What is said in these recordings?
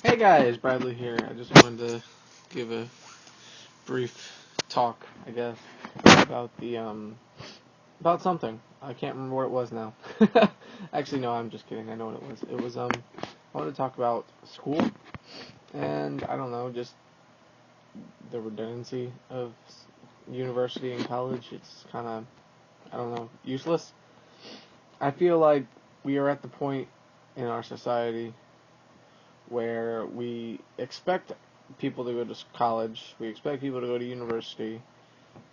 Hey guys, Bradley here. I just wanted to give a brief talk, I guess, about the about something. I can't remember what it was now. Actually, no, I'm just kidding. I know what it was. I wanted to talk about school, and I don't know, just the redundancy of university and college. It's kind of, I don't know, useless. I feel like we are at the point in our society where we expect people to go to college, we expect people to go to university,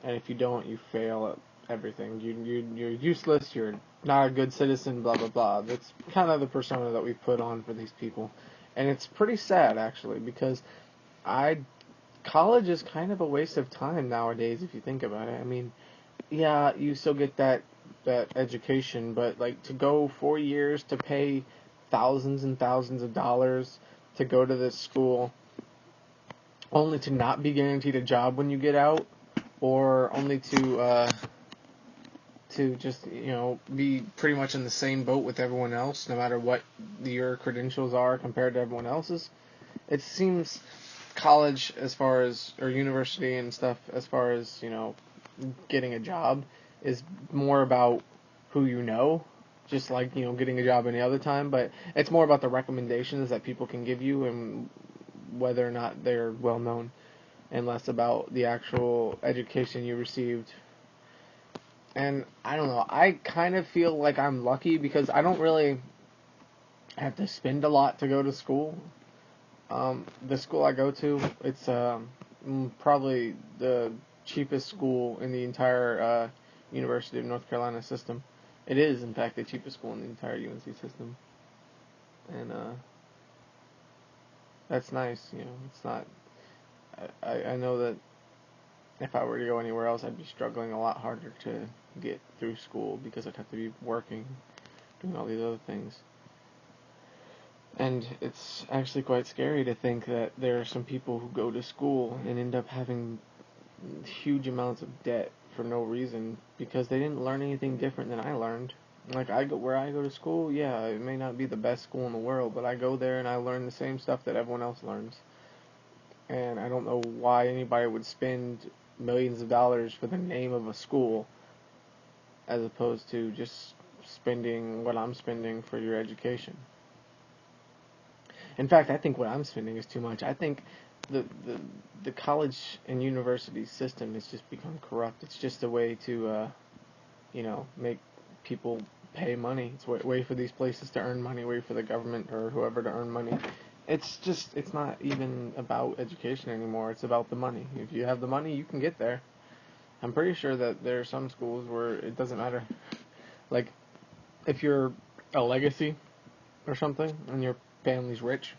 and if you don't, you fail at everything. You're useless. You're not a good citizen. Blah blah blah. That's kind of the persona that we put on for these people, and it's pretty sad actually because I college is kind of a waste of time nowadays if you think about it. I mean, yeah, you still get that education, but like to go 4 years to pay thousands and thousands of dollars to go to this school only to not be guaranteed a job when you get out, or only to just be pretty much in the same boat with everyone else, no matter what your credentials are compared to everyone else's. It seems college, as far as or university and stuff, as far as getting a job, is more about who you know. Just like getting a job any other time, but it's more about the recommendations that people can give you and whether or not they're well known, and less about the actual education you received. And I don't know, I kind of feel like I'm lucky because I don't really have to spend a lot to go to school. The school I go to, it's probably the cheapest school in the entire University of North Carolina system. It is, in fact, the cheapest school in the entire UNC system. And that's nice, It's not. I know that if I were to go anywhere else, I'd be struggling a lot harder to get through school because I'd have to be working, doing all these other things. And it's actually quite scary to think that there are some people who go to school and end up having huge amounts of debt for no reason because they didn't learn anything different than I learned. Like where I go to school, yeah, it may not be the best school in the world, but I go there and I learn the same stuff that everyone else learns. And I don't know why anybody would spend millions of dollars for the name of a school as opposed to just spending what I'm spending for your education. In fact, I think what I'm spending is too much. I think the the the college and university system has just become corrupt. It's just a way to make people pay money. It's a way for these places to earn money, way for the government or whoever to earn money. It's not even about education anymore. It's about the money. If you have the money, you can get there. I'm pretty sure that there are some schools where it doesn't matter. Like, if you're a legacy or something and your family's rich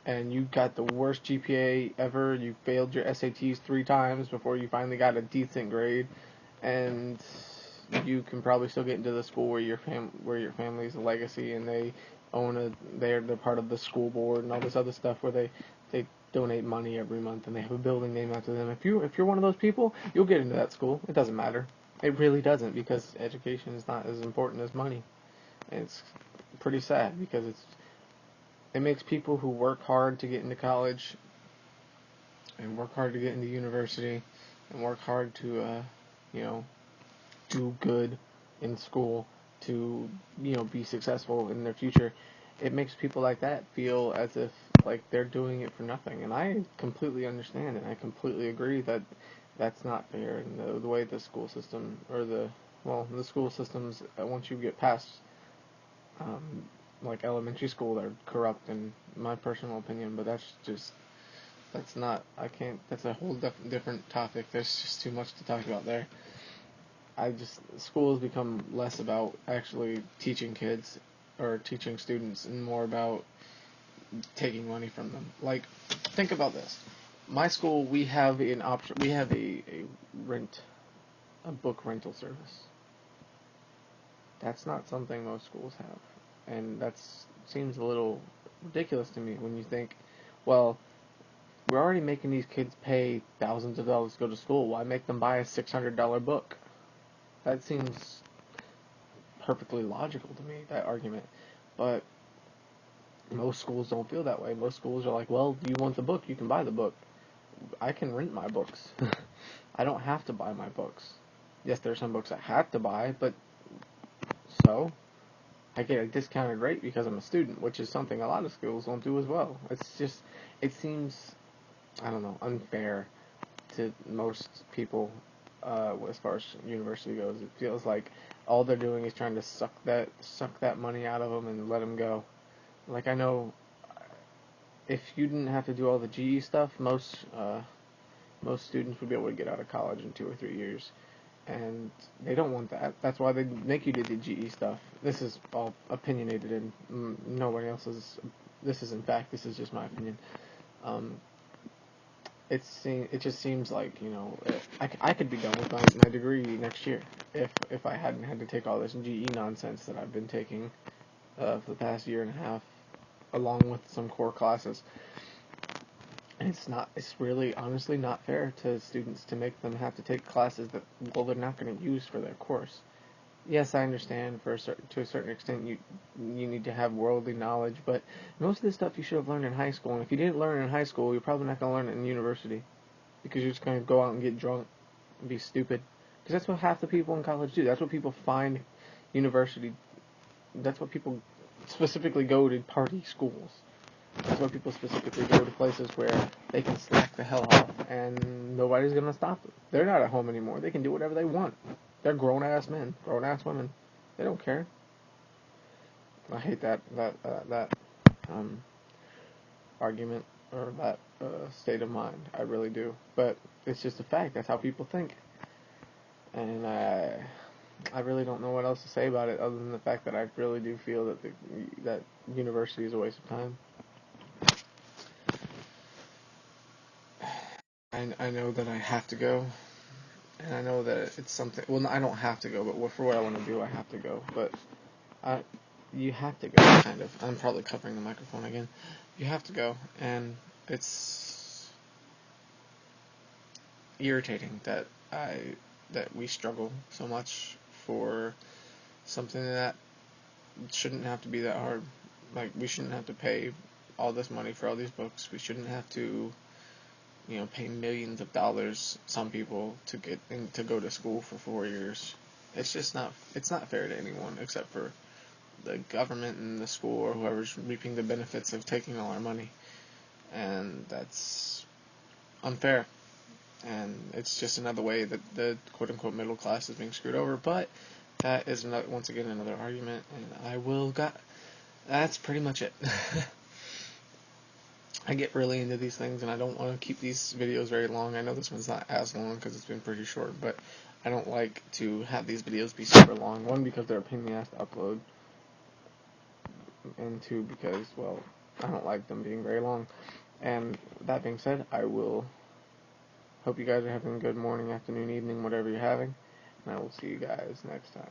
and you got the worst GPA ever, you failed your SATs 3 times before you finally got a decent grade, and you can probably still get into the school where your family's a legacy and they're part of the school board and all this other stuff where they donate money every month and they have a building named after them. If you're one of those people, you'll get into that school. It doesn't matter. It really doesn't, because education is not as important as money. And it's pretty sad because it makes people who work hard to get into college and work hard to get into university and work hard to you know do good in school to be successful in their future. It makes people like that feel as if like they're doing it for nothing, and I completely understand and I completely agree that that's not fair. And the way the school system or the school systems, once you get past um, like elementary school, they're corrupt in my personal opinion. But that's not, I can't, that's a whole different topic. There's just too much to talk about there. School has become less about actually teaching kids or teaching students and more about taking money from them. Like, think about this. My school, we have an option, we have a book rental service. That's not something most schools have. And that seems a little ridiculous to me when you think, well, we're already making these kids pay thousands of dollars to go to school. Why make them buy a $600 book? That seems perfectly logical to me, that argument. But Most schools don't feel that way. Most schools are like, well, you want the book, you can buy the book. I can rent my books. I don't have to buy my books. Yes, there are some books I have to buy, but so I get a discounted rate because I'm a student, which is something a lot of schools don't do as well. It's just, it seems, I don't know, unfair to most people as far as university goes. It feels like all they're doing is trying to suck that money out of them and let them go. Like, I know if you didn't have to do all the GE stuff, most students would be able to get out of college in 2 or 3 years, and they don't want that. That's why they make you do the GE stuff. This is all opinionated, and nobody else's. This is, in fact, this is just my opinion. Um, it just seems like, I could be done with my degree next year if I hadn't had to take all this GE nonsense that I've been taking for the past year and a half, along with some core classes. And it's really honestly not fair to students to make them have to take classes that, well, they're not going to use for their course. Yes, I understand to a certain extent you need to have worldly knowledge, but most of this stuff you should have learned in high school. And if you didn't learn it in high school, you're probably not going to learn it in university, because you're just going to go out and get drunk and be stupid. Because that's what half the people in college do. That's what people find university. That's what people specifically go to party schools. That's why people specifically go to places where they can slack the hell off and nobody's going to stop them. They're not at home anymore. They can do whatever they want. They're grown-ass men, grown-ass women. They don't care. I hate that argument, or that state of mind. I really do. But it's just a fact. That's how people think. And I really don't know what else to say about it other than the fact that I really do feel that university is a waste of time. I know that I have to go, and I know that it's something. Well, I don't have to go, but for what I want to do, I have to go. But you have to go, kind of. I'm probably covering the microphone again. You have to go, and it's irritating that we struggle so much for something that shouldn't have to be that hard. Like, we shouldn't have to pay all this money for all these books. We shouldn't have to pay millions of dollars, some people, to go to school for 4 years. It's just it's not fair to anyone except for the government and the school, or whoever's reaping the benefits of taking all our money. And that's unfair. And it's just another way that the quote-unquote middle class is being screwed over. But that is, once again, another argument, and that's pretty much it. I get really into these things, and I don't want to keep these videos very long. I know this one's not as long because it's been pretty short, but I don't like to have these videos be super long. One, because they're a pain in the ass to upload, and two, because, well, I don't like them being very long. And that being said, I will hope you guys are having a good morning, afternoon, evening, whatever you're having, and I will see you guys next time.